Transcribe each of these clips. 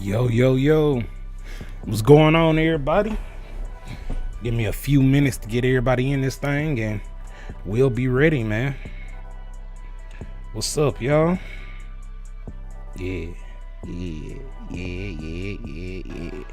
Yo, yo, yo. What's going on, everybody? Give me a few minutes to get everybody in this thing and we'll be ready, man. What's up, y'all? Yeah, yeah, yeah, yeah, yeah, yeah.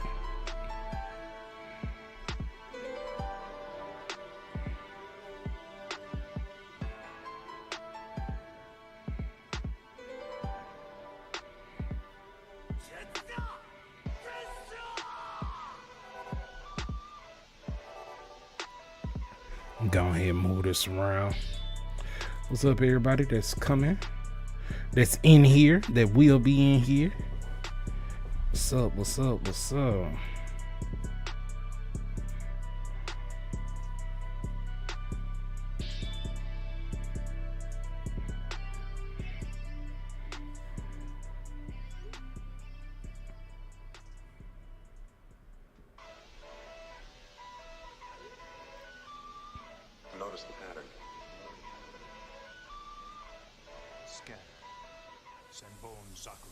Go ahead and move this around. What's up, everybody that's coming? That's in here, that will be in here. What's up, what's up, what's up? Notice the pattern. Scan. Senbon Sakura.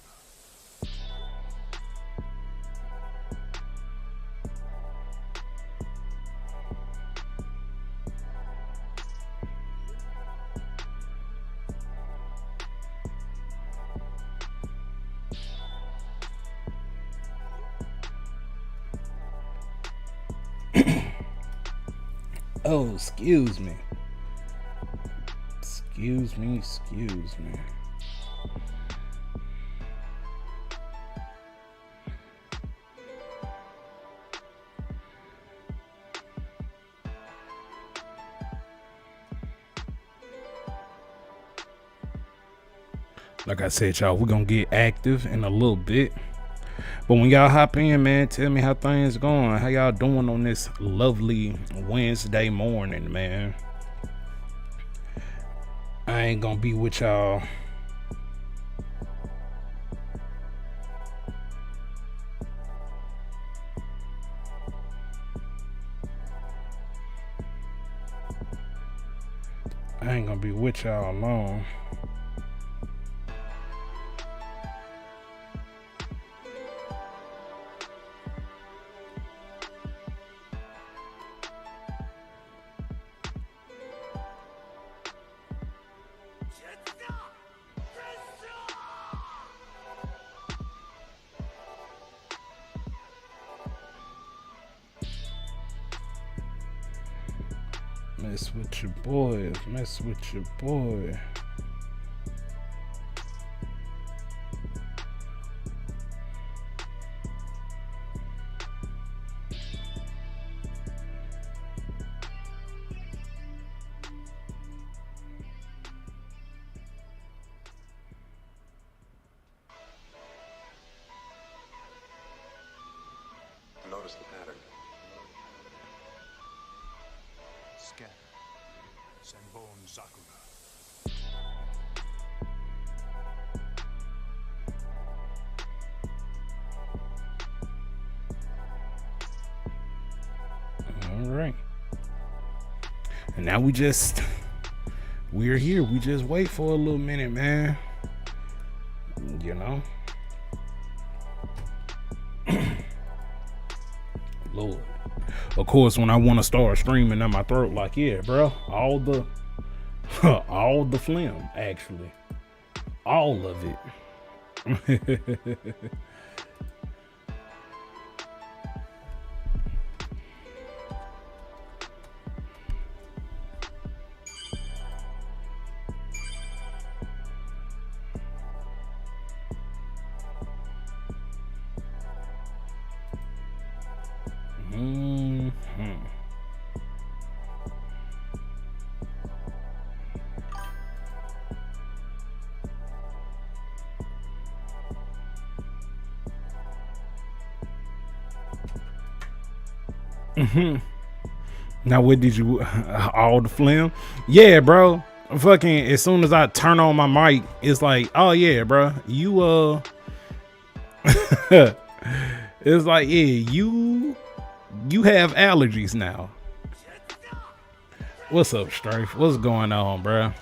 Oh, excuse me. Excuse me, excuse me. Like I said, y'all, we're gonna get active in a little bit. But when y'all hop in, man, tell me how things going. How y'all doing on this lovely Wednesday morning, man? I ain't gonna be with y'all. I ain't gonna be with y'all long. Mess with your boy, mess with your boy. Notice the pattern. Scan. Senbon Sakura. All right. And now we're here. We just wait for a little minute, man. You know? Lord. Of course, when I want to start screaming in my throat, like, yeah, bro, all the phlegm, actually. All of it. Now, what did you all the phlegm? Yeah, bro. Fucking as soon as I turn on my mic, it's like, oh yeah, bro. You it's like, yeah, you have allergies now. What's up, Strafe? What's going on, bro?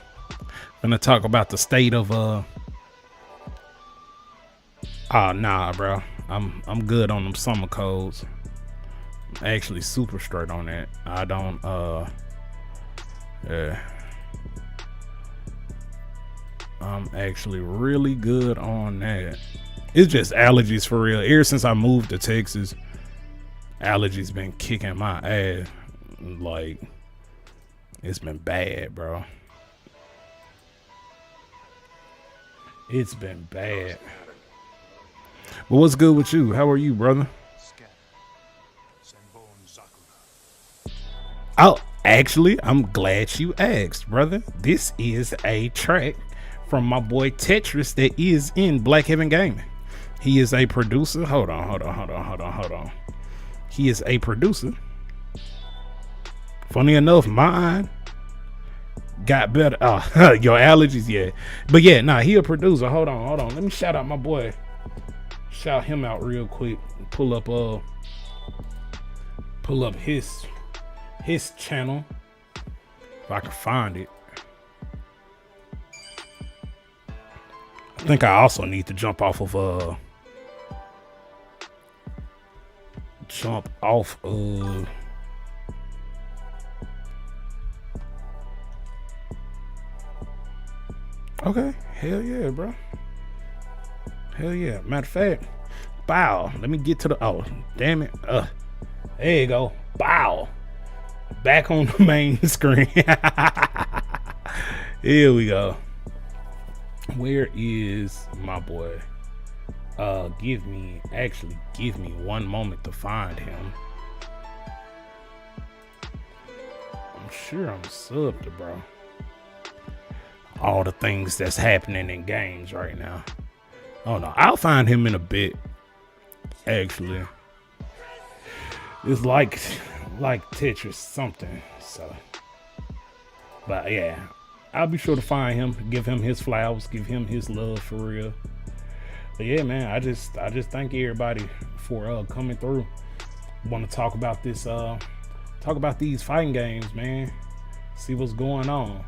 Gonna talk about the state of nah, bro. I'm good on them summer codes. Actually super straight on that. I don't yeah. I'm actually really good on that. It's just allergies for real. Ever since I moved to Texas, allergies been kicking my ass. Like, it's been bad, bro. It's been bad. But what's good with you? How are you, brother? Scatter. Senbon Zakura. Oh, actually, I'm glad you asked, brother. This is a track from my boy Tetris that is in Black Heaven Gaming. He is a producer. Hold on. He is a producer. Funny enough, mine got better. Oh, your allergies, yeah. But yeah, nah, he a producer. Hold on. Let me shout out my boy. Shout him out real quick. Pull up his channel if I can find it. I think I also need to jump off of okay, hell yeah, bro. Hell yeah. Matter of fact, bow. Let me get to the damn it. There you go. Bow. Back on the main screen. Here we go. Where is my boy? Give me 1 moment to find him. I'm sure I'm subbed to bro. All the things that's happening in games right now. Oh no, I'll find him in a bit. Actually, it's like Tetris something. So, but yeah, I'll be sure to find him, give him his flowers, give him his love for real. But yeah, man, I just thank everybody for coming through. Want to talk about this, talk about these fighting games, man. See what's going on.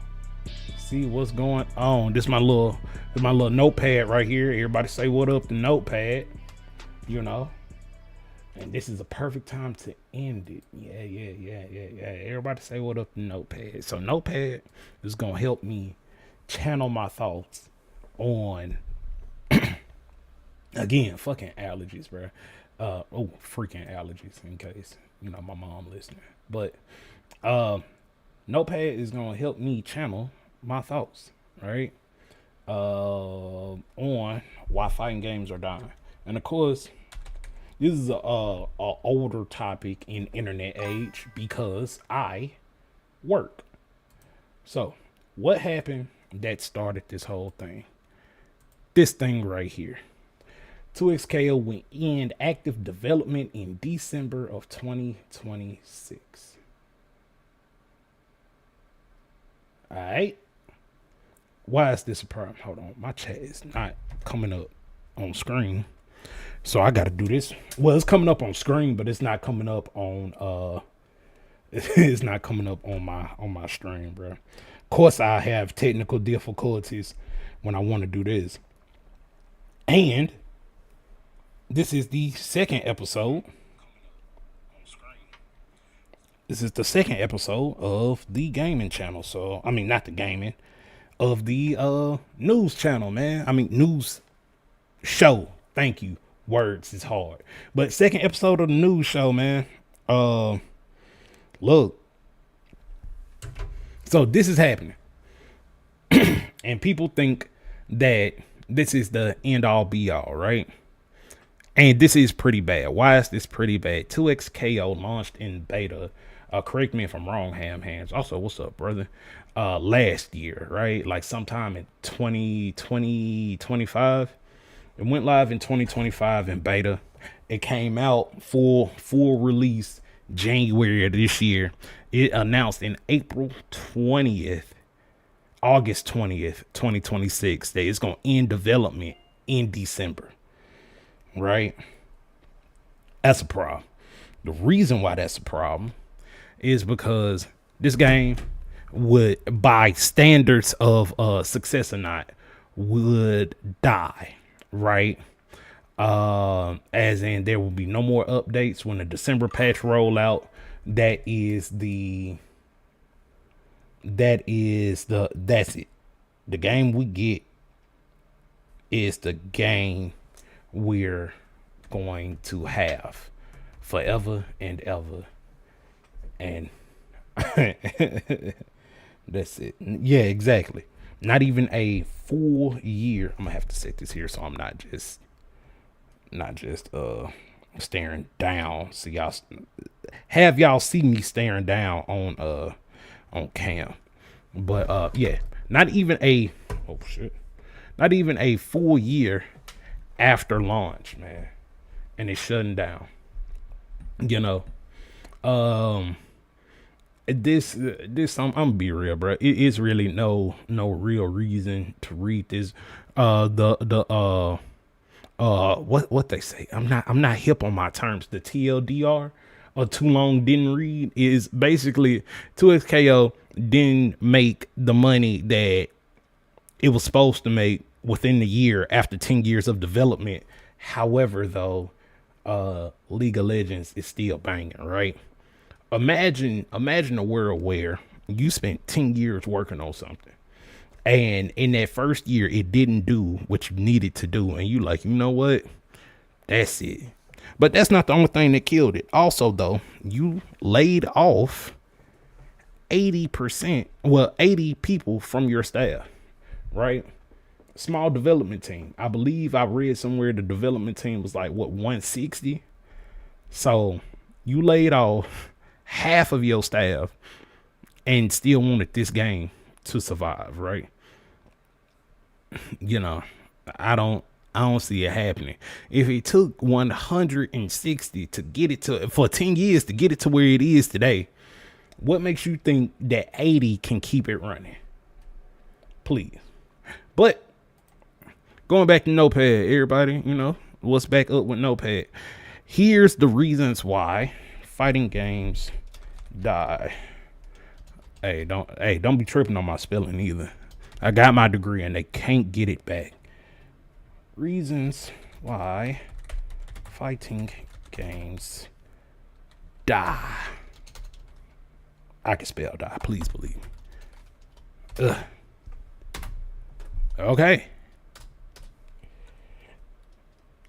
This my little notepad right here. Everybody say what up to notepad, you know. And this is a perfect time to end it. Yeah. Everybody say what up to notepad. So notepad is gonna help me channel my thoughts on again, fucking allergies, bro. Freaking allergies, in case you know my mom listening. But notepad is gonna help me channel my thoughts, right? On why fighting games are dying. And of course, this is a older topic in internet age because I work. So what happened that started this whole thing? This thing right here. 2XKO went in active development in December of 2026. All right. Why is this a problem? Hold on. My chat is not coming up on screen. So I got to do this. Well, it's coming up on screen, but it's not coming up on it's not coming up on my stream, bro. Of course I have technical difficulties when I want to do this. And this is the second episode. This is the second episode of the gaming channel. So, I mean, not the gaming, of the news channel, man. I mean, news show. Thank you. Words is hard. But second episode of the news show, man. Look. So this is happening. And people think that this is the end all be all, right? And this is pretty bad. Why is this pretty bad? 2XKO launched in beta. Correct me if I'm wrong, Ham Hands. Also, what's up, brother? Last year, right? Like sometime in 2025. It went live in 2025 in beta. It came out full release January of this year. It announced in August 20th, 2026 that it's going to end development in December. Right? That's a problem. The reason why that's a problem is because this game would, by standards of success or not, would die. Right? As in there will be no more updates when the December patch roll out. That's it. The game we get is the game we're going to have forever and ever. And that's it. Yeah, exactly. Not even a full year. I'm gonna have to set this here so I'm not just staring down. So y'all see me staring down on cam. But yeah, not even a not even a full year after launch, man. And it's shutting down. You know. This I'm gonna be real, bro. It is really no real reason to read this. What they say. I'm not hip on my terms. The TLDR, or too long didn't read, is basically 2XKO didn't make the money that it was supposed to make within the year after 10 years of development. However, though, League of Legends is still banging, right? Imagine a world where you spent 10 years working on something, and in that first year it didn't do what you needed to do, and you like, you know what, that's it. But that's not the only thing that killed it. Also, though, you laid off 80%, 80 people from your staff, right? Small development team. I believe I read somewhere the development team was like 160. So you laid off half of your staff and still wanted this game to survive, right? You know, I don't see it happening. If it took 160 to get it to, for 10 years to get it to where it is today, what makes you think that 80 can keep it running? Please. But going back to Notepad, everybody, you know, what's back up with Notepad? Here's the reasons why fighting games die. Hey, don't be tripping on my spelling either. I got my degree and they can't get it back. Reasons why fighting games die. I can spell die, please believe me. Ugh. Okay.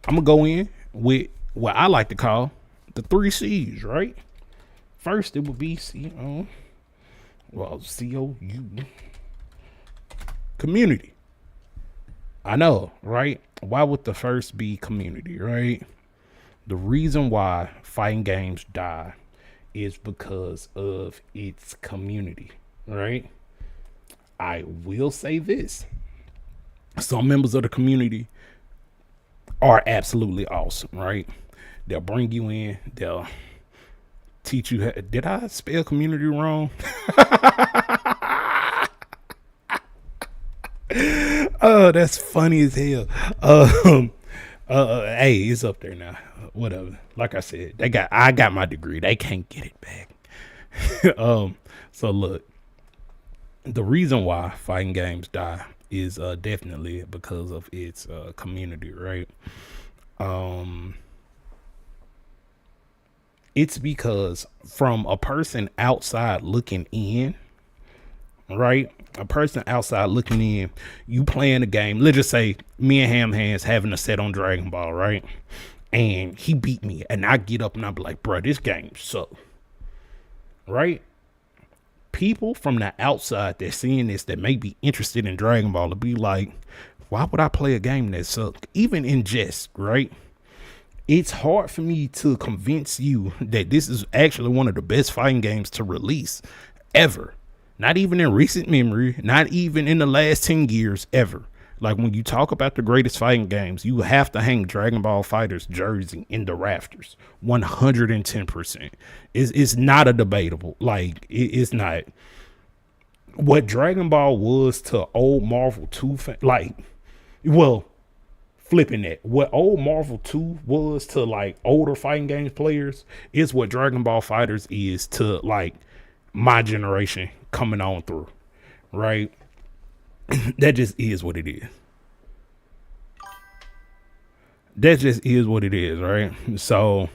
I'm gonna go in with what I like to call the 3 C's, right? First, it would be COU, community. I know, right? Why would the first be community, right? The reason why fighting games die is because of its community, right? I will say this. Some members of the community are absolutely awesome, right? They'll bring you in. They'll teach you. Did I spell community wrong? Oh, that's funny as hell. Hey, it's up there now. Whatever. Like I said, I got my degree. They can't get it back. So look, the reason why fighting games die is definitely because of its community, right? It's because from a person outside looking in, right? A person outside looking in, you playing a game. Let's just say me and Ham Hands having a set on Dragon Ball, right? And he beat me, and I get up and I be like, bro, this game sucks, right? People from the outside that seeing this that may be interested in Dragon Ball to be like, why would I play a game that sucks? Even in jest, right? It's hard for me to convince you that this is actually one of the best fighting games to release ever. Not even in recent memory, not even in the last 10 years ever. Like when you talk about the greatest fighting games, you have to hang Dragon Ball FighterZ jersey in the rafters. 110%. It's not a debatable. Like it's not. What Dragon Ball was to old Marvel 2, flipping that. What old Marvel 2 was to like older fighting games players is what Dragon Ball FighterZ is to like my generation coming on through, right? That just is what it is. That just is what it is, right? So,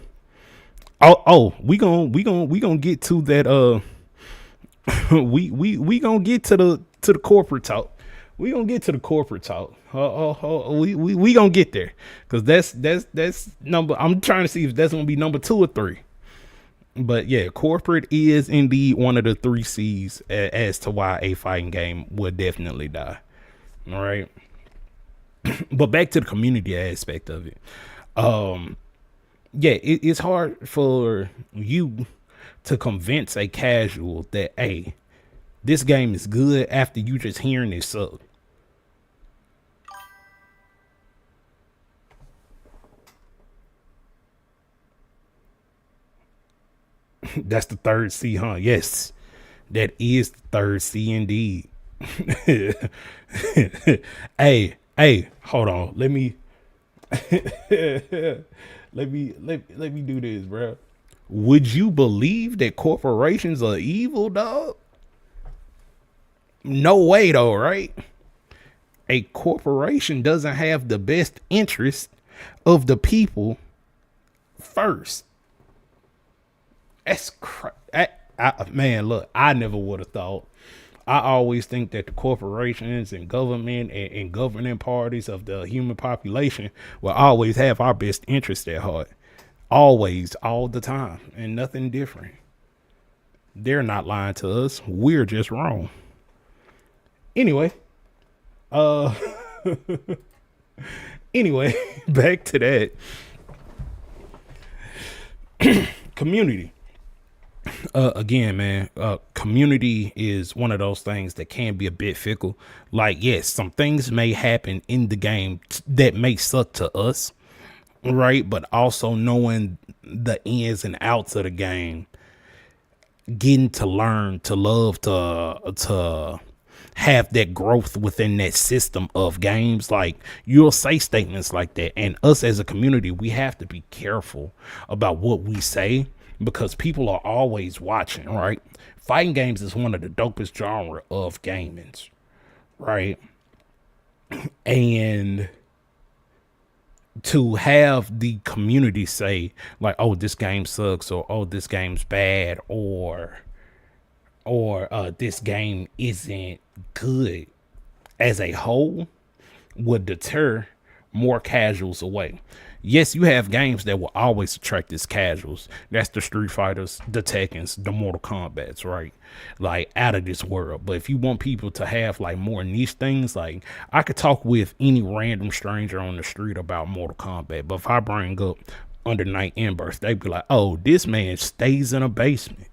we gonna get to that. We gonna get to the corporate talk. We gonna get to the corporate talk. We gonna get there because that's number. I'm trying to see if that's gonna be number 2 or 3. But yeah, corporate is indeed one of the 3 C's as to why a fighting game would definitely die. All right. But back to the community aspect of it. Yeah, it's hard for you to convince a casual that, hey, this game is good after you just hearing it suck. That's the 3rd C, huh? Yes, that is the 3rd C indeed. Hey, hold on. Let me let me do this, bro. Would you believe that corporations are evil, dog? No way, though, right? A corporation doesn't have the best interest of the people first. That's man, look, I never would have thought. I always think that the corporations and government and governing parties of the human population will always have our best interest at heart. Always, all the time, and nothing different. They're not lying to us. We're just wrong. Anyway, uh, anyway, back to that community. Again, man, community is one of those things that can be a bit fickle. Like, yes, some things may happen in the game that may suck to us, right? But also knowing the ins and outs of the game, getting to learn to love to have that growth within that system of games. Like, you'll say statements like that, and us as a community, we have to be careful about what we say because people are always watching, right? Fighting games is one of the dopest genre of gaming, right? And to have the community say like, oh, this game sucks, or oh, this game's bad, or this game isn't good as a whole would deter more casuals away. Yes, you have games that will always attract its casuals. That's the Street Fighters, the Tekkens, the Mortal Kombats, right? Like, out of this world. But if you want people to have like more niche things, like, I could talk with any random stranger on the street about Mortal Kombat, but if I bring up Under Night Embers, they'd be like, oh, this man stays in a basement.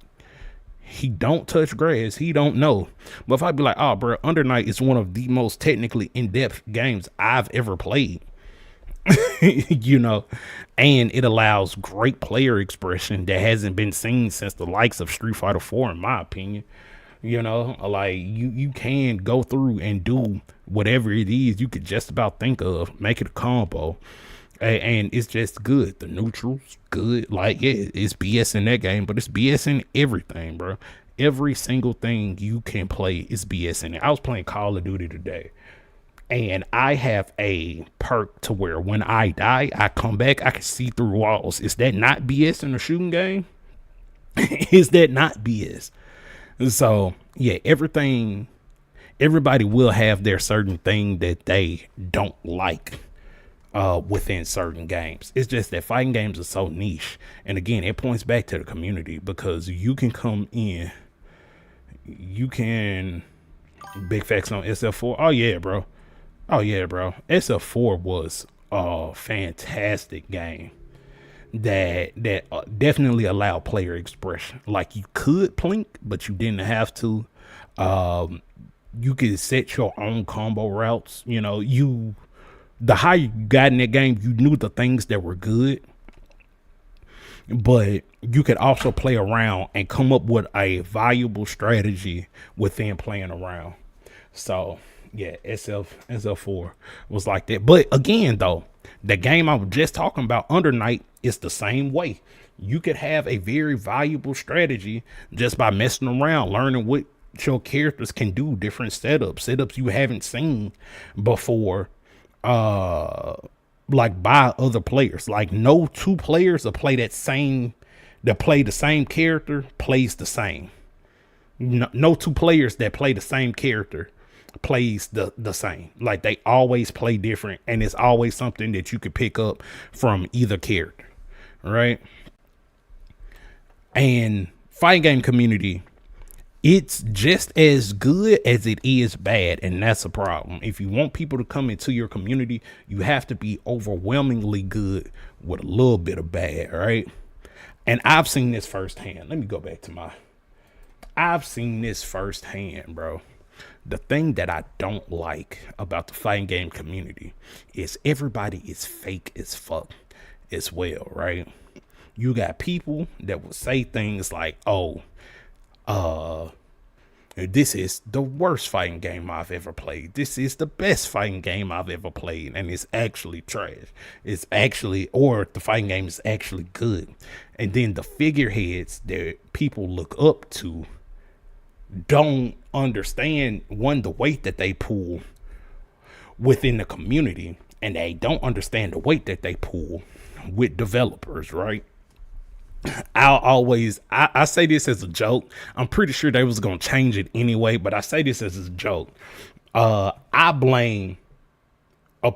He don't touch grass. He don't know. But if I be like, oh, bro, Under Night is one of the most technically in-depth games I've ever played. You know, and it allows great player expression that hasn't been seen since the likes of Street Fighter 4, in my opinion. You know, like, you can go through and do whatever it is you could just about think of, make it a combo. And it's just good. The neutrals, good. Like, yeah, it's BS in that game, but it's BS in everything, bro. Every single thing you can play is BS in it. I was playing Call of Duty today, and I have a perk to where when I die, I come back, I can see through walls. Is that not BS in a shooting game? Is that not BS? So, yeah, everybody will have their certain thing that they don't like within certain games. It's just that fighting games are so niche. And again, it points back to the community because you can come in, you can big facts on SF4. Oh yeah, bro. SF4 was a fantastic game that definitely allowed player expression. Like, you could plink, but you didn't have to. You could set your own combo routes. You know, the higher you got in that game, you knew the things that were good, but you could also play around and come up with a valuable strategy within playing around. So yeah, SF4 was like that. But again, though, the game I was just talking about, Under Night, is the same way. You could have a very valuable strategy just by messing around, learning what your characters can do, different setups you haven't seen before. like by other players. Like no two players that play the same character plays the same. No two players that play the same character plays the same. Like they always play different, and it's always something that you could pick up from either character, right? And fighting game community, it's just as good as it is bad, and that's a problem. If you want people to come into your community, you have to be overwhelmingly good with a little bit of bad, right? And I've seen this firsthand. Let me go back to I've seen this firsthand, bro. The thing that I don't like about the fighting game community is everybody is fake as fuck as well, right? You got people that will say things like, oh, this is the worst fighting game I've ever played. This is the best fighting game I've ever played. And it's actually trash. Or the fighting game is actually good. And then the figureheads that people look up to don't understand, one, the weight that they pull within the community, and they don't understand the weight that they pull with developers, right? I say this as a joke. I'm pretty sure they was going to change it anyway, but I say this as a joke. I blame a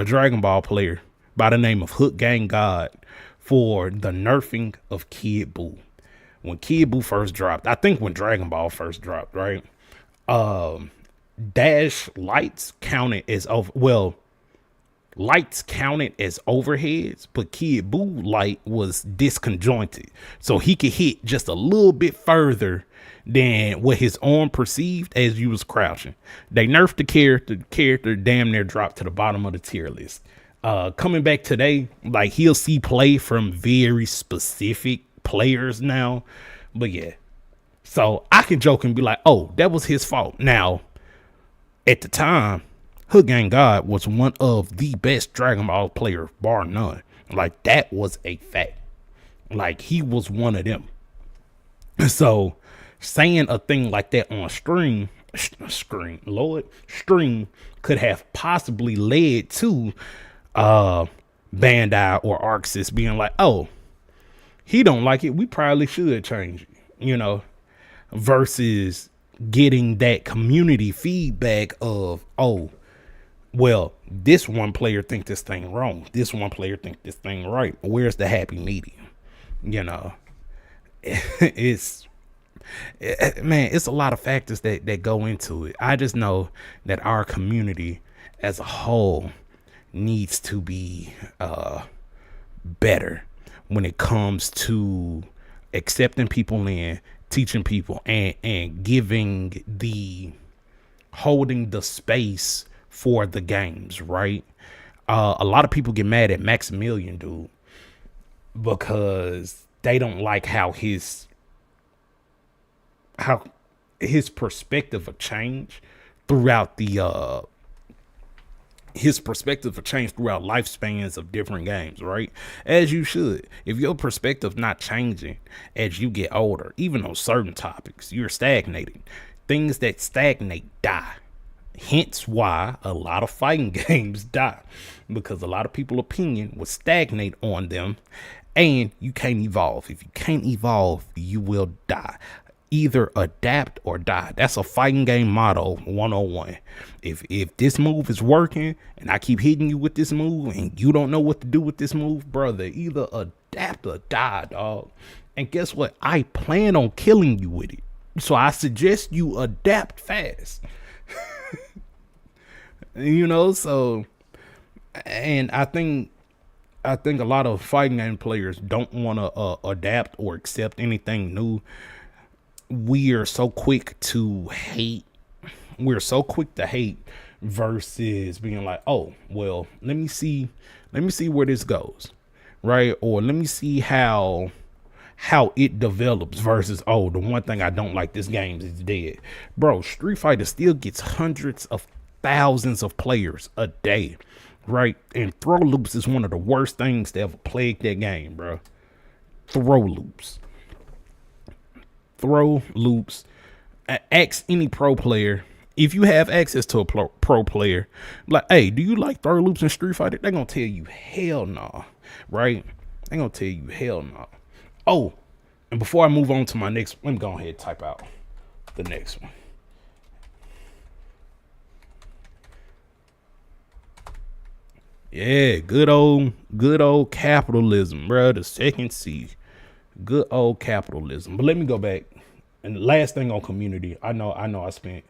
Dragon Ball player by the name of Hook Gang God for the nerfing of Kid Buu. When Kid Buu first dropped, I think when Dragon Ball first dropped, right? Dash lights counted as lights counted as overheads, but Kid Buu light was disconjointed, so he could hit just a little bit further than what his arm perceived as you was crouching. They nerfed the character damn near dropped to the bottom of the tier list. Coming back today, like he'll see play from very specific players now, but yeah, so I can joke and be like, oh, that was his fault. Now at the time, Hook Gang God was one of the best Dragon Ball players, bar none. Like that was a fact. Like he was one of them. So saying a thing like that on stream could have possibly led to Bandai or Arxis being like, oh, he don't like it, we probably should change it, you know, versus getting that community feedback of, oh, well, this one player think this thing wrong, this one player think this thing right. Where's the happy medium? You know, it's a lot of factors that go into it. I just know that our community as a whole needs to be better when it comes to accepting people in, teaching people, and holding the space for the games, right? A lot of people get mad at Maximilian, dude, because they don't like how his perspective of change throughout lifespans of different games, right? As you should. If your perspective not changing as you get older, even on certain topics, you're stagnating. Things that stagnate die. Hence why a lot of fighting games die, because a lot of people's opinion will stagnate on them, and you can't evolve. If you can't evolve, you will die. Either adapt or die. That's a fighting game motto 101. If this move is working and I keep hitting you with this move and you don't know what to do with this move, brother, either adapt or die, dog. And guess what? I plan on killing you with it. So I suggest you adapt fast. You know, so, and I think a lot of fighting game players don't want to adapt or accept anything new. We are so quick to hate. We're so quick to hate versus being like, oh, well, let me see where this goes, right? Or let me see how it develops versus, oh, the one thing I don't like this game is dead. Bro, Street Fighter still gets hundreds of thousands of players a day, right? And throw loops is one of the worst things to ever plague that game, bro. Throw loops. Ask any pro player If you have access to a pro player, like, hey, do you like throw loops in Street Fighter? They're gonna tell you hell no, nah, right? They're gonna tell you hell no. Nah. Oh, and before I move on to my next, let me go ahead and type out the next one. Yeah, good old capitalism, bro. The second C, good old capitalism. But let me go back. And the last thing on community, I know I spent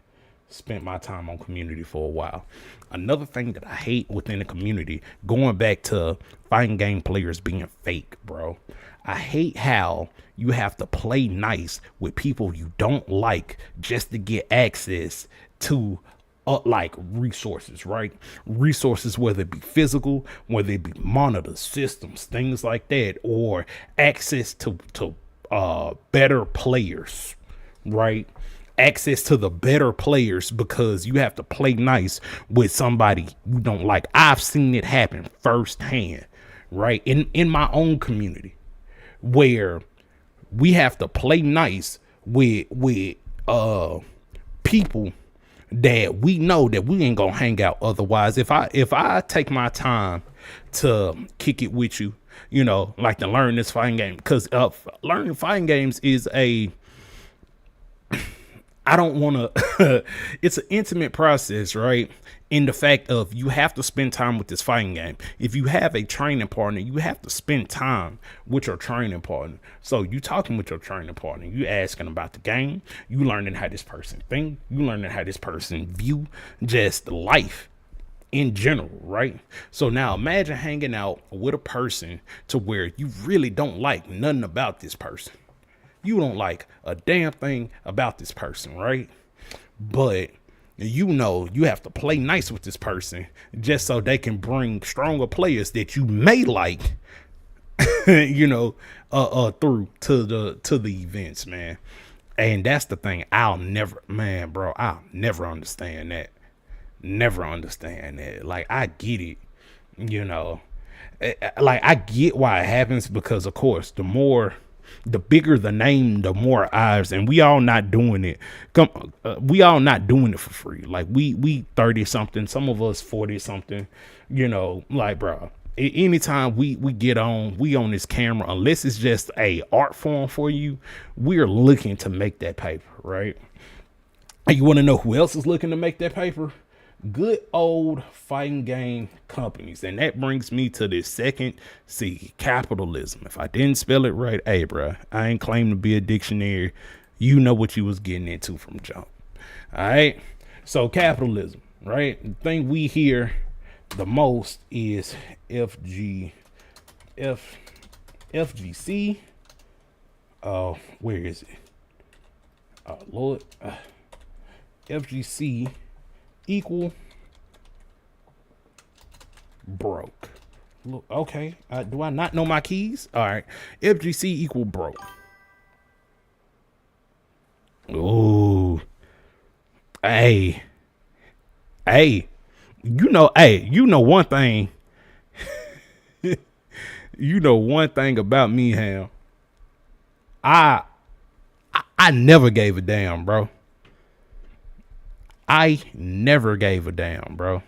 my time on community for a while. Another thing that I hate within the community, going back to fighting game players being fake, bro. I hate how you have to play nice with people you don't like just to get access to like resources, right? Resources, whether it be physical, whether it be monitors, systems, things like that, or access to better players, right? Access to the better players because you have to play nice with somebody you don't like. I've seen it happen firsthand, right? In my own community, where we have to play nice with people that we know that we ain't gonna hang out otherwise. If I take my time to kick it with you, you know, like to learn this fighting game, because learning fighting games is I don't want to, it's an intimate process, right? In the fact of you have to spend time with this fighting game. If you have a training partner, you have to spend time with your training partner. So you talking with your training partner, you asking about the game, you learning how this person think, you learning how this person view just life in general, right? So now imagine hanging out with a person to where you really don't like nothing about this person. You don't like a damn thing about this person, right? But you know you have to play nice with this person just so they can bring stronger players that you may like, you know, through to the events, man. And that's the thing. I'll never understand that. Never understand that. Like, I get it, you know. Like, I get why it happens because, of course, the bigger the name, the more eyes, and we all not doing it. We all not doing it for free. Like we 30 something, some of us 40 something, you know, like, bro, anytime we get on this camera, unless it's just a art form for you, we're looking to make that paper, right? And you want to know who else is looking to make that paper? Good old fighting game companies. And that brings me to the second C, capitalism. If I didn't spell it right, hey, bro, I ain't claim to be a dictionary. You know what you was getting into from jump. All right. So capitalism, right? The thing we hear the most is FGC. Oh, where is it? Oh, Lord. FGC equal broke. Look, okay. Do I not know my keys? All right. FGC equal broke. Oh, hey, you know one thing. You know one thing about me, Ham. I never gave a damn, bro. I never gave a damn, bro.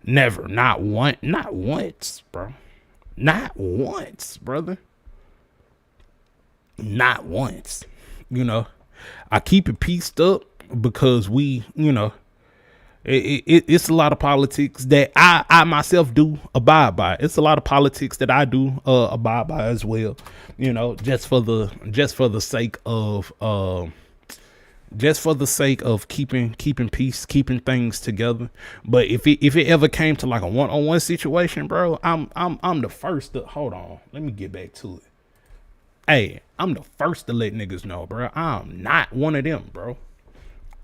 Never. Not once, bro. Not once, brother. Not once. You know, I keep it pieced up because we, you know, it's a lot of politics that I myself do abide by. It's a lot of politics that I do abide by as well. You know, just for the sake of keeping peace, keeping things together. But if it ever came to like a one-on-one situation, bro, I'm the first to hold on. Let me get back to it. Hey, I'm the first to let niggas know, bro. I'm not one of them, bro.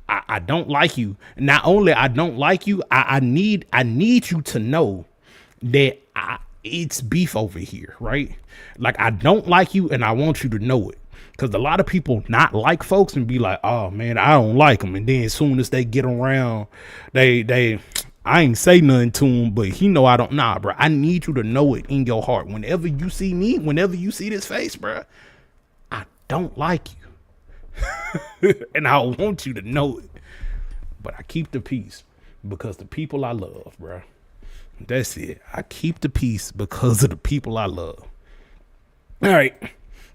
I don't like you. Not only I don't like you, I need you to know that it's beef over here, right? Like, I don't like you and I want you to know it. Because a lot of people not like folks and be like, oh man, I don't like them. And then as soon as they get around, I ain't say nothing to them, but he know I don't. Nah, bro, I need you to know it in your heart. Whenever you see me, whenever you see this face, bro, I don't like you. And I want you to know it. but I keep the peace because the people I love, bro. That's it. I keep the peace because of the people I love. All right.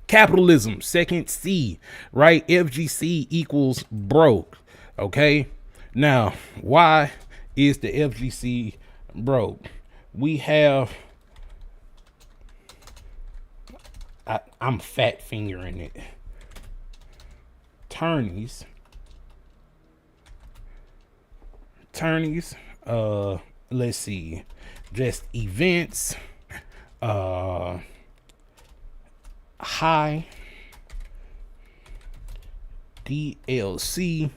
Capitalism, second C, right? FGC equals broke. Okay. Now, why is the FGC broke? We have, I'm fat fingering it. Attorneys, let's see, just events, high DLC.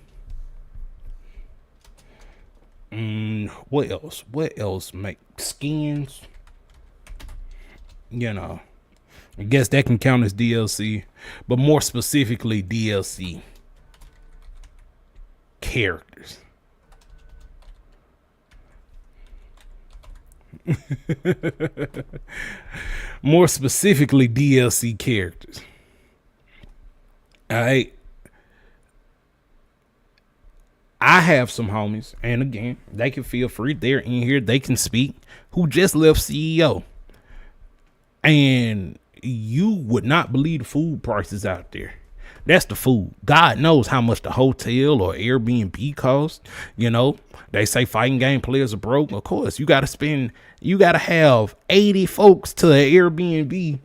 What else make skins? You know, I guess that can count as DLC, but more specifically DLC characters. More specifically DLC characters. All right. I have some homies, and again, they can feel free. They're in here, they can speak, who just left CEO. And you would not believe the food prices out there. That's the food. God knows how much the hotel or Airbnb costs. You know, they say fighting game players are broke. Of course, you got to have 80 folks to an Airbnb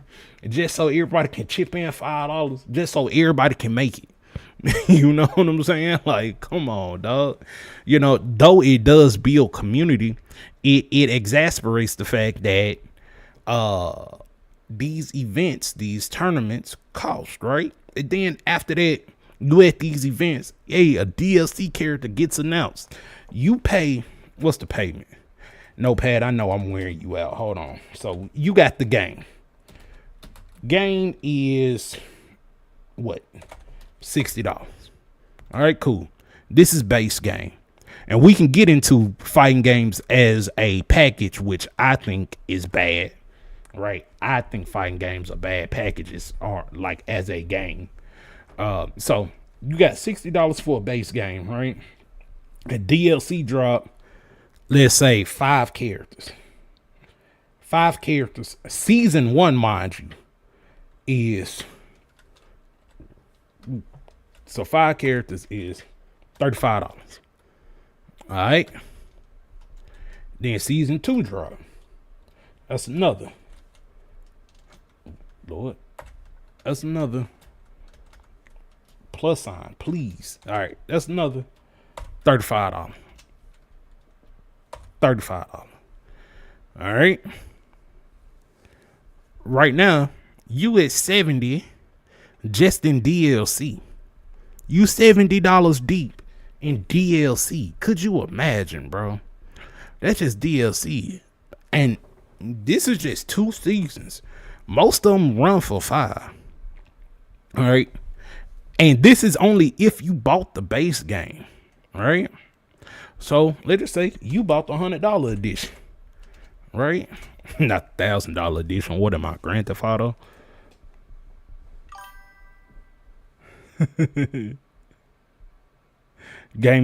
just so everybody can chip in $5, just so everybody can make it. You know what I'm saying? Like, come on, dog. You know, though it does build community, it exasperates the fact that these events, these tournaments cost, right? And then after that, you at these events, hey, a DLC character gets announced. You pay, what's the payment? Notepad, I know I'm wearing you out. Hold on. So you got the game. Game is what? $60. All right, cool. This is base game. And we can get into fighting games as a package, which I think is bad. Right? I think fighting games are bad packages, or like as a game. So you got $60 for a base game, right? A DLC drop, let's say 5 characters. 5 characters. Season 1, mind you, is, so 5 characters is $35. All right. Then season 2 drop. That's another. Lord. That's another. Plus sign, please. All right. That's another $35. $35. All right. Right now, you at 70 just in DLC. You $70 deep in DLC. Could you imagine, bro? That's just DLC. And this is just 2 seasons. Most of them run for 5. All right. And this is only if you bought the base game. All right. So let's just say you bought the $100 edition. Right? Not $1,000 edition. What am I, Grand Theft Auto? Game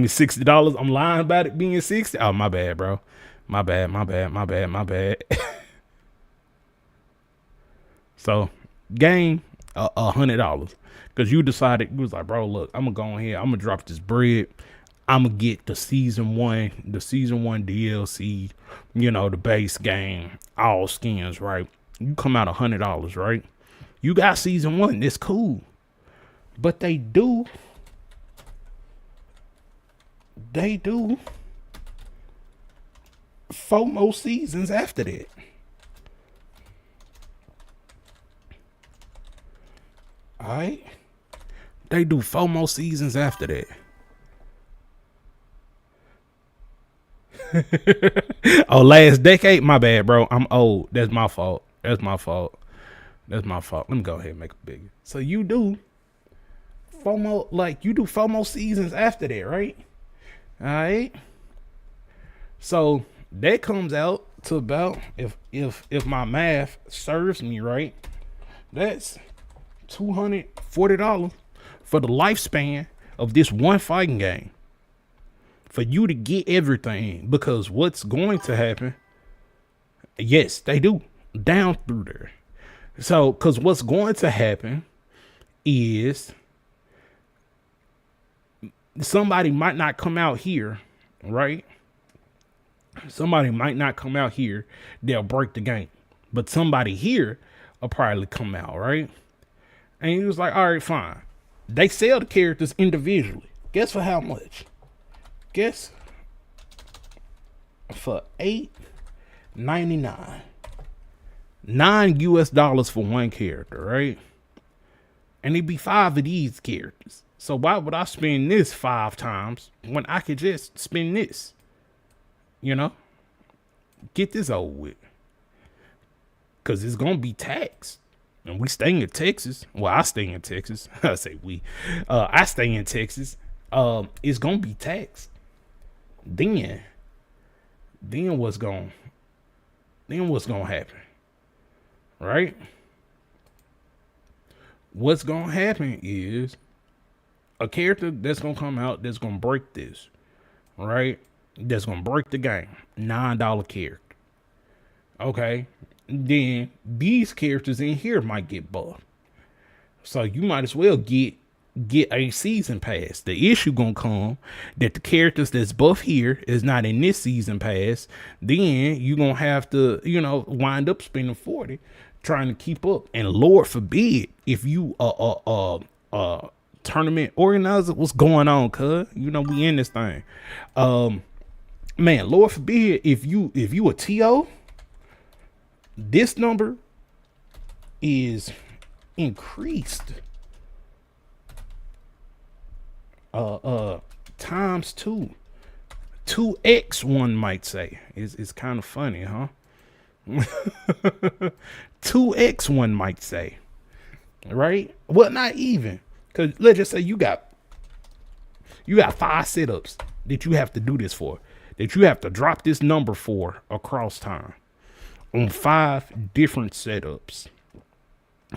is $60. I'm lying about it being 60. Oh, my bad, bro. My bad. So, game $100 because you decided, you was like, bro, look, I'm gonna go on here, I'm gonna drop this bread, I'm gonna get the season one DLC, you know, the base game, all skins, right? You come out $100, right? You got season 1, it's cool, but they do 4 more seasons after that. All right, they do 4 more seasons after that. Oh, last decade? My bad, bro. I'm old. That's my fault. Let me go ahead and make it bigger. So you do 4 more, like you do 4 more seasons after that, right? All right. So that comes out to about, if my math serves me right, that's $240 for the lifespan of this one fighting game. for you to get everything, because what's going to happen, yes, they do down through there. So, because what's going to happen is somebody might not come out here, right? Somebody might not come out here. They'll break the game. But somebody here will probably come out, right? And he was like, all right, fine. They sell the characters individually. Guess for how much? Guess for $8.99. $9 for one character, right? And it'd be 5 of these characters. So why would I spend this 5 times when I could just spend this? You know? Get this over with. Because it's going to be taxed. And we staying in Texas. Well, I stay in Texas. I say we. I stay in Texas. It's going to be taxed. Then what's going to happen? Right? What's going to happen is a character that's going to come out that's going to break this. Right? That's going to break the game. $9 character. Okay. Then these characters in here might get buffed. So you might as well get a season pass. The issue gonna come that the characters that's buff here is not in this season pass. Then you gonna have to, wind up spending 40 trying to keep up. And Lord forbid if you tournament organizer, what's going on, cuz? We in this thing. Man, Lord forbid if you a TO, this number is increased times 2. 2x, one might say. It's kind of funny, huh? 2x, one might say. Right? Well, not even. Because let's just say you got 5 setups that you have to do this for. That you have to drop this number for across time. On 5 different setups.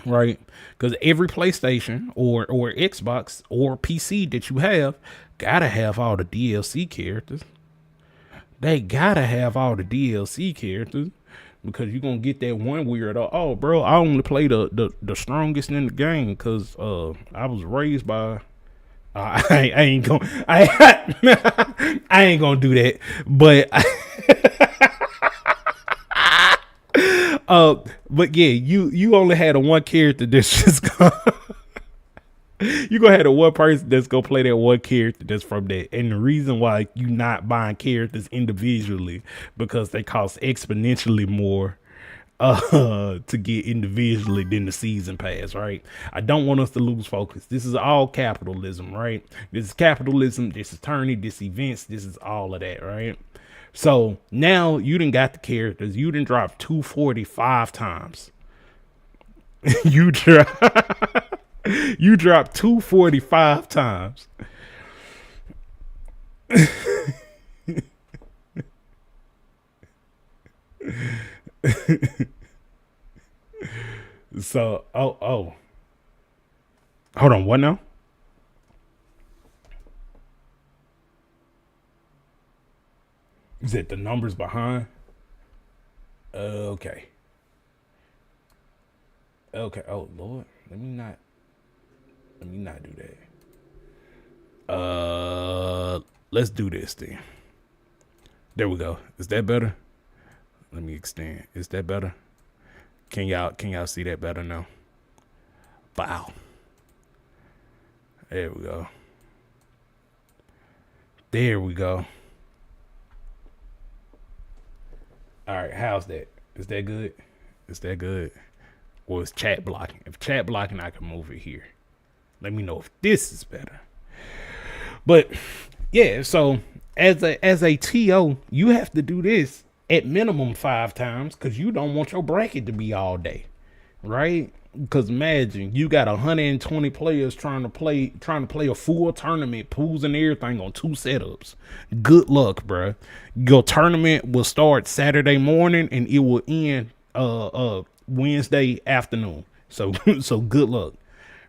Right? Because every PlayStation or Xbox or PC that you have gotta have all the DLC characters. They gotta have all the DLC characters, because you're gonna get that one weirdo. Oh, bro, I only play the strongest in the game because I was raised by. I ain't gonna do that, but. But yeah, you only had a one character that's just you gonna have a one person that's gonna play that one character that's from that. And the reason why you not buying characters individually, because they cost exponentially more to get individually than the season pass, right? I don't want us to lose focus. This is all capitalism, right? This is capitalism, this is tourney, this events, this is all of that, right? So now you done got the characters. You done dropped 245 times. you dropped 245 times. So, hold on, what now? Is it the numbers behind? Okay. Oh Lord, let me not do that. Let's do this thing. There we go. Is that better? Let me extend. Is that better? Can y'all see that better now? Wow. There we go. There we go. All right, how's that? Is that good? Is that good? Or is chat blocking? If chat blocking, I can move it here. Let me know if this is better. But yeah, so as a TO, you have to do this at minimum 5 times, because you don't want your bracket to be all day, right? Because imagine you got 120 players trying to play a full tournament, pools and everything on 2 setups. Good luck, bro. Your tournament will start Saturday morning and it will end Wednesday afternoon. So good luck,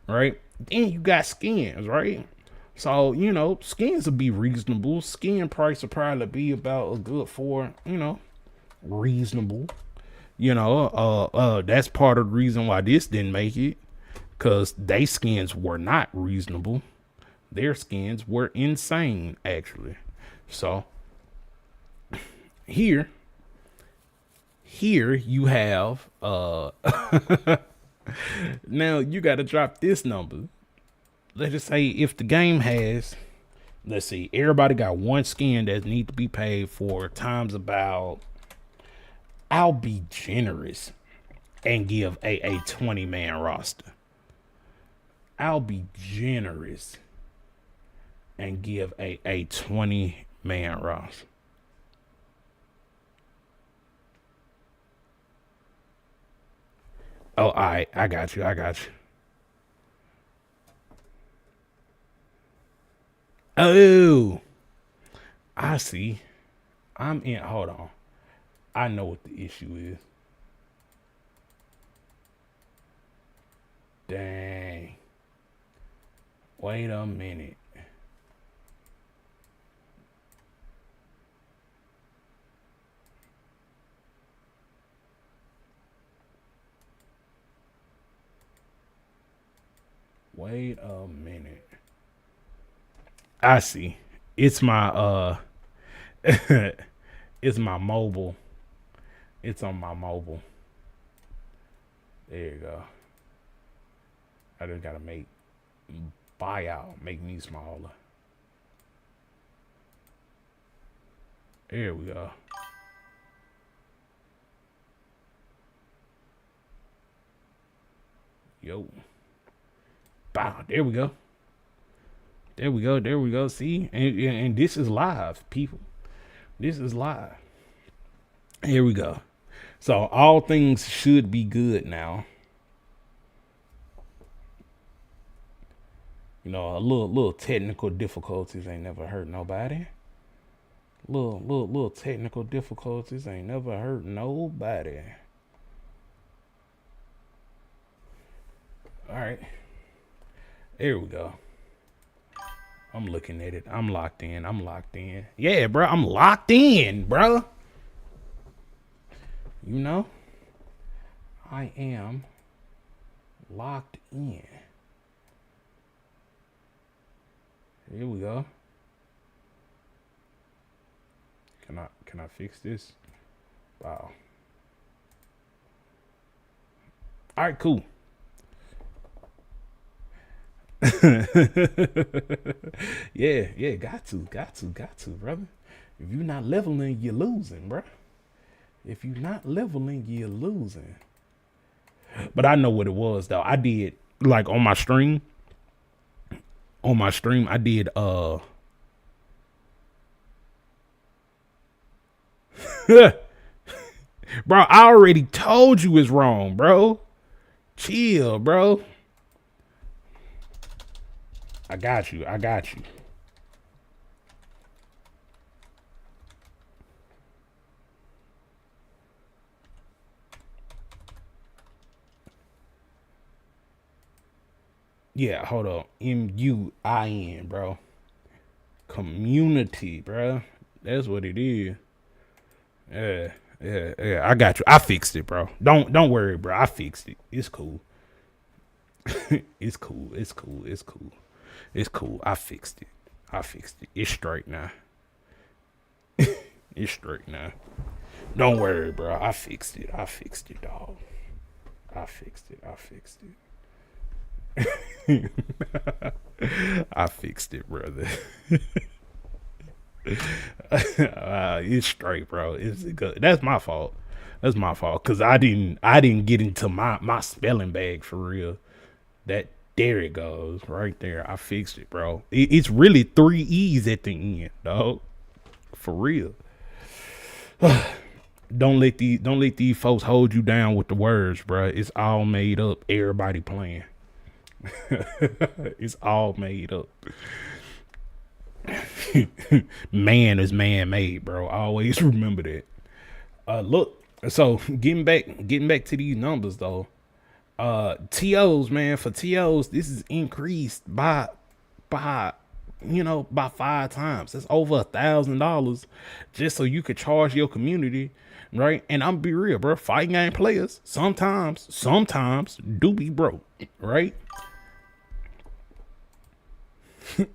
right? Then you got skins, right? So, you know, skins will be reasonable. Skin price will probably be about a good for, you know, reasonable. You know, that's part of the reason why this didn't make it. Cause they skins were not reasonable. Their skins were insane, actually. So here you have now you gotta drop this number. Let's just say if the game has, let's see, everybody got one skin that need to be paid for times about, I'll be generous and give a 20-man roster. I'll be generous and give a 20-man roster. Oh, all right, I got you. Oh, I see. I'm in. Hold on. I know what the issue is. Dang. Wait a minute. Wait a minute. I see. It's my it's my mobile. It's on my mobile. There you go. I just gotta make buyout, make me smaller. There we go. Yo. Bow. There we go. There we go. See? And this is live, people. This is live. Here we go. So all things should be good now. You know, a little technical difficulties ain't never hurt nobody. Little technical difficulties ain't never hurt nobody. All right. There we go. I'm looking at it. I'm locked in. Yeah, bro. I'm locked in, bro. You know, I am locked in. Here we go. Can I fix this? Wow. All right, cool. yeah, got to, brother. If you're not leveling, you're losing, bro. If you're not leveling, you're losing. But I know what it was though. I did like on my stream. I did bro, I already told you it's wrong, bro. Chill, bro. I got you. Yeah, hold up. MUIN, bro. Community, bro. That's what it is. Yeah. I got you. I fixed it, bro. Don't worry, bro. I fixed it. It's cool. It's cool. I fixed it. It's straight now. It's straight now. Don't worry, bro. I fixed it, dog. I fixed it. I fixed it, brother. It's straight, bro. It's good. That's my fault. Cause I didn't get into my spelling bag for real. There it goes, right there. I fixed it, bro. It's really 3 E's at the end, dog. For real. Don't let these folks hold you down with the words, bro. It's all made up. Everybody playing. It's all made up. Man is man-made, bro. Always remember that. Look, so getting back to these numbers though. TOs, man, for TOs, this is increased by by 5 times. That's over $1,000 just so you could charge your community, right? And I'm be real, bro. Fighting game players sometimes do be broke, right?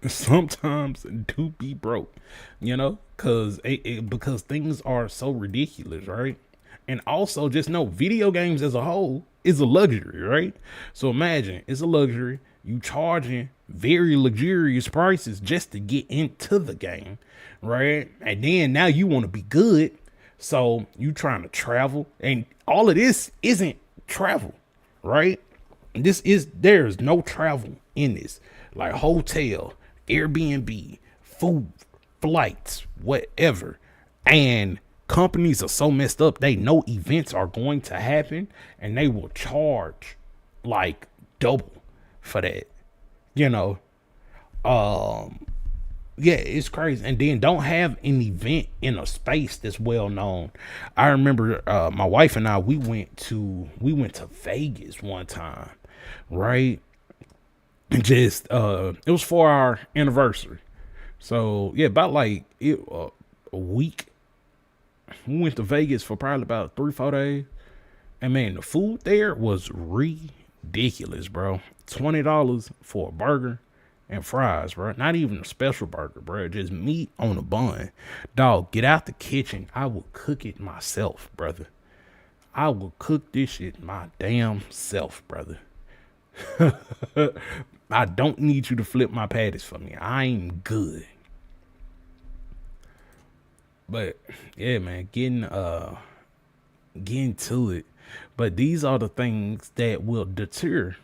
Sometimes do be broke, because things are so ridiculous, right? And also just know video games as a whole is a luxury, right? So imagine it's a luxury. You charging very luxurious prices just to get into the game, right? And then now you want to be good. So you trying to travel, and all of this isn't travel, right? There's no travel in this, like hotel, Airbnb, food, flights, whatever. And companies are so messed up. They know events are going to happen and they will charge like double for that, you know. Yeah, it's crazy. And then don't have an event in a space that's well known. I remember my wife and I, we went to Vegas one time, right? And just it was for our anniversary. So yeah, about like a week. We went to Vegas for probably about 3-4 days. And man, the food there was ridiculous, bro. $20 for a burger and fries, bro. Not even a special burger, bro. Just meat on a bun. Dog, get out the kitchen. I will cook it myself, brother. I will cook this shit my damn self, brother. I don't need you to flip my patties for me. I'm good. But yeah, man, getting to it. But these are the things that will deter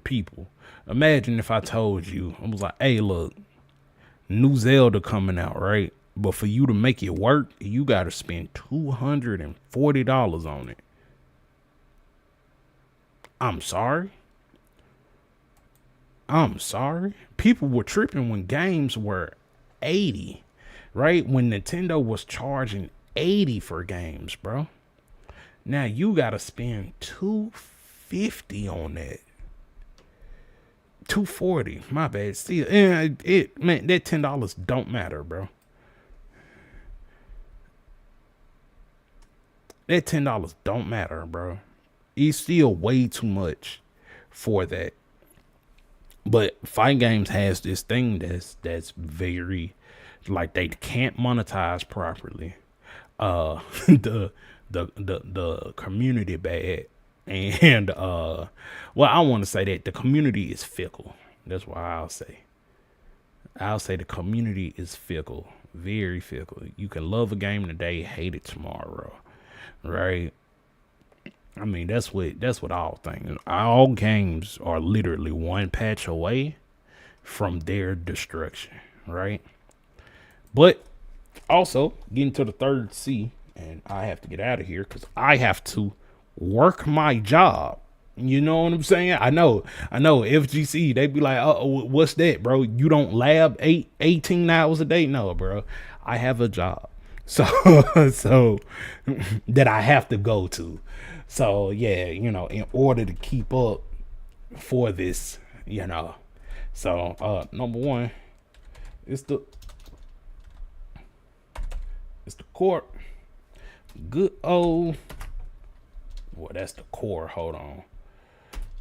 people. Imagine if I told you, I was like, hey, look, new Zelda coming out, right? But for you to make it work, you got to spend $240 on it. I'm sorry. People were tripping when games were 80, right? When Nintendo was charging 80 for games, bro. Now you got to spend $250 on that. $240, my bad. See, man, that $10 don't matter, bro. That $10 don't matter, bro. It's still way too much for that. But fight games has this thing that's very, like, they can't monetize properly. The community bad. And well, I want to say that the community is fickle. That's what I'll say. I'll say the community is fickle, very fickle. You can love a game today, hate it tomorrow, right? I mean, that's what all things. All games are literally one patch away from their destruction, right? But also getting to the third C, and I have to get out of here because I have to work my job. You know what I'm saying? I know FGC, they be like, oh, what's that, bro? You don't lab 18 hours a day? No, bro, I have a job. So that I have to go to. So yeah, in order to keep up for this, so number one, it's the court. Good old, well, that's the core. Hold on.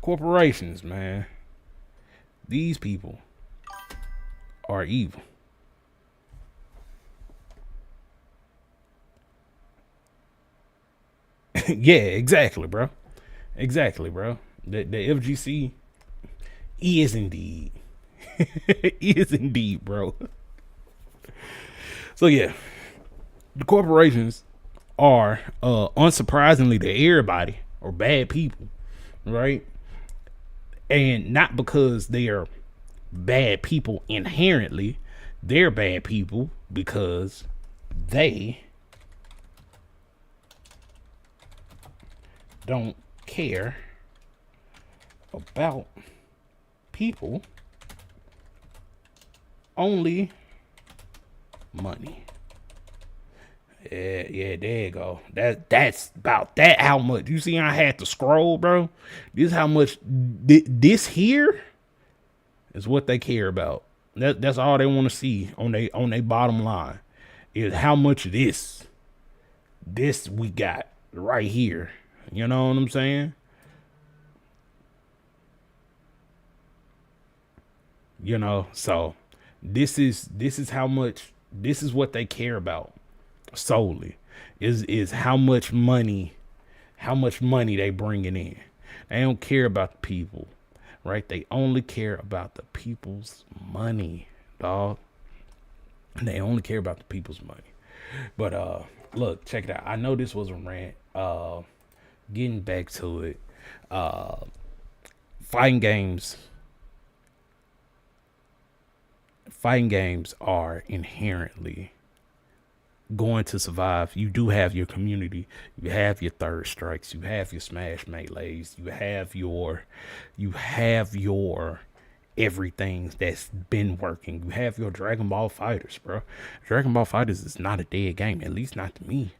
Corporations, man. These people are evil. Yeah, exactly, bro. Exactly, bro. The FGC is indeed. Is indeed, bro. So yeah, the corporations are unsurprisingly to everybody are bad people, right? And not because they are bad people inherently, they're bad people because they don't care about people, only money. Yeah, there you go. That's about that. How much? You see, I had to scroll, bro. This is how much. This here is what they care about. That's all they want to see on they bottom line is how much of this we got right here. You know what I'm saying? You know, so this is how much, this is what they care about solely is how much money they bringing in. They don't care about the people, right? They only care about the people's money, dog. They only care about the people's money. But look, check it out. I know this was a rant. Getting back to it. Fighting games are inherently going to survive. You do have your community, you have your third strikes, you have your smash melees, you have your everything that's been working. You have your Dragon Ball Fighters, bro. Dragon Ball Fighters is not a dead game, at least not to me.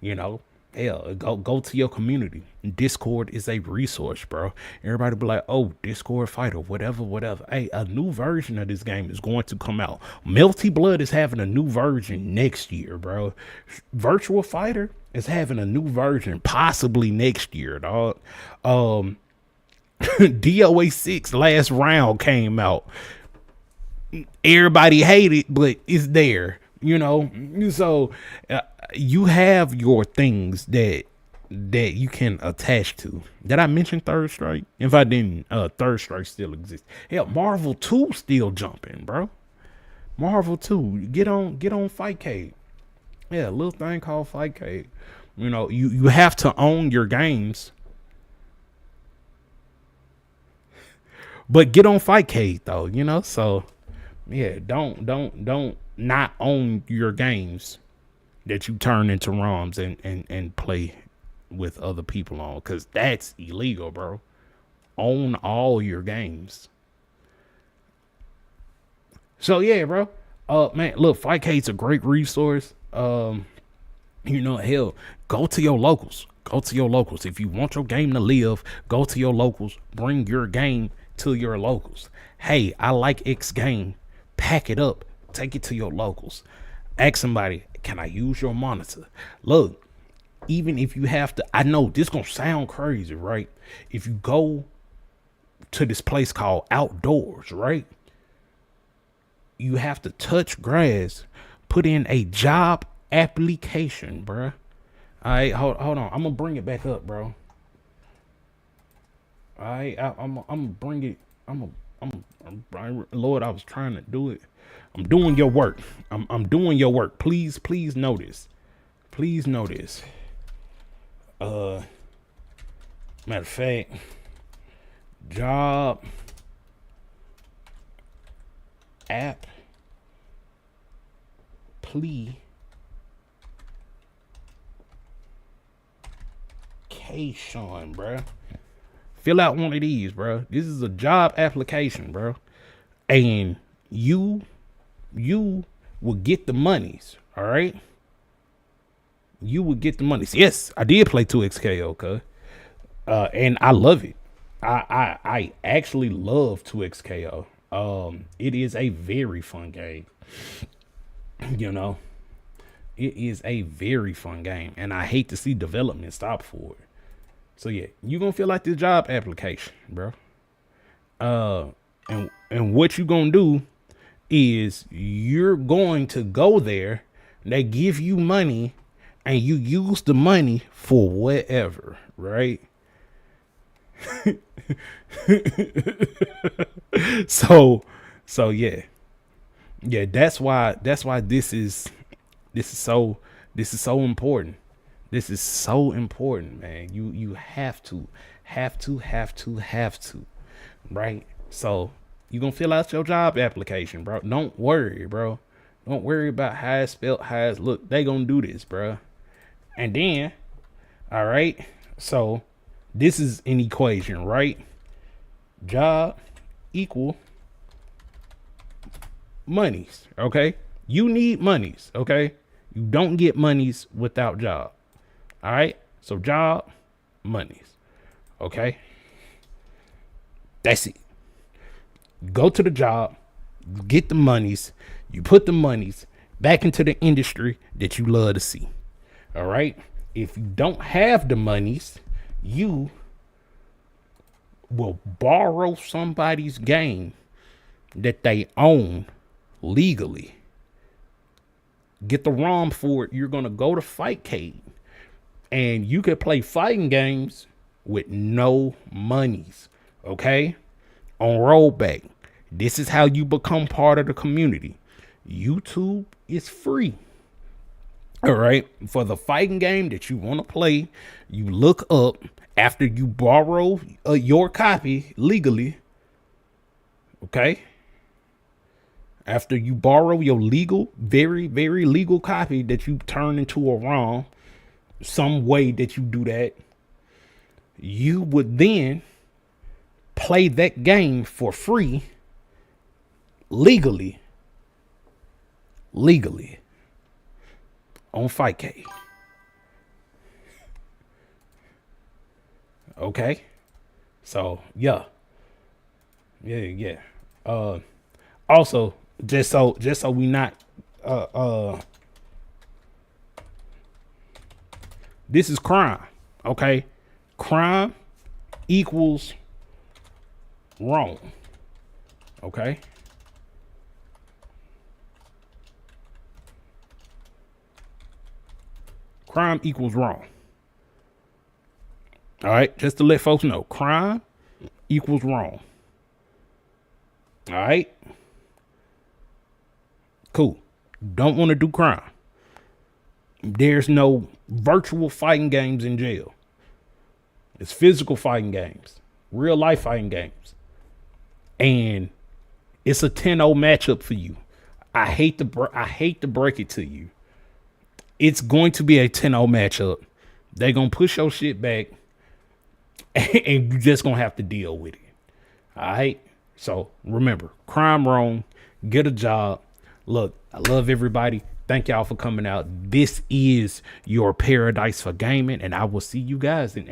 You know, hell, go to your community. Discord is a resource, bro. Everybody be like, oh, Discord fighter, whatever. Hey, a new version of this game is going to come out. Melty Blood is having a new version next year, bro. Virtual Fighter is having a new version possibly next year, dog. DOA 6 last round came out. Everybody hated, but it's there, you know. So you have your things that you can attach to. Did I mention Third Strike? If I didn't, Third Strike still exists. Hell, Marvel 2 still jumping, bro. Marvel 2. Get on Fightcade. Yeah, a little thing called Fightcade. You know, you have to own your games. But get on Fightcade though, you know. So yeah, don't not own your games that you turn into ROMs and play with other people on, because that's illegal, bro. Own all your games. So yeah, bro. Man, look, Fightcade's a great resource. You know, hell, go to your locals. Go to your locals. If you want your game to live, go to your locals. Bring your game to your locals. Hey, I like X game. Pack it up. Take it to your locals. Ask somebody, can I use your monitor? Look, even if you have to, I know this gonna sound crazy, right? If you go to this place called Outdoors, right? You have to touch grass, put in a job application, bruh. All right, hold on. I'm gonna bring it back up, bro. All right, I'm bring it. Lord, I was trying to do it. I'm doing your work. I'm doing your work. Please know this. Please know this. Matter of fact, job app application, bruh. Fill out one of these, bro. This is a job application, bro. And you will get the monies, all right? You will get the monies. Yes, I did play 2XKO, cuz. And I love it. I actually love 2XKO. It is a very fun game. You know, it is a very fun game, and I hate to see development stop for it. So yeah, you gonna feel like this job application, bro. And what you gonna do is you're going to go there. They give you money, and you use the money for whatever, right? So yeah, that's why this is so important. This is so important, man. You have to, right? So you gonna fill out your job application, bro. Don't worry, bro. Don't worry about how it's spelled, how it's look. They gonna do this, bro. And then, all right. So this is an equation, right? Job equal monies, okay? You need monies, okay? You don't get monies without job. All right, so job, monies, okay? That's it. Go to the job, You get the monies, you put the monies back into the industry that you love to see. All right. If you don't have the monies, you will borrow somebody's game that they own legally. Get the ROM for it. You're going to go to Fightcade and you could play fighting games with no monies. Okay. On rollback. This is how you become part of the community. YouTube is free. All right. For the fighting game that you want to play, you look up after you borrow your copy legally. Okay. After you borrow your legal, very, very legal copy that you turn into a ROM, some way that you do that, you would then play that game for free legally on Fightcade. Okay. So yeah. Also, just so we not this is crime. Okay. Crime equals wrong. Okay. Crime equals wrong. All right. Just to let folks know, crime equals wrong. All right. Cool. Don't want to do crime. There's no virtual fighting games in jail. It's physical fighting games, real life fighting games. And it's a 10-0 matchup for you. I hate to break it to you. It's going to be a 10-0 matchup. They're going to push your shit back and you just going to have to deal with it. All right. So remember, crime wrong, get a job. Look, I love everybody. Thank y'all for coming out. This is your paradise for gaming, and I will see you guys in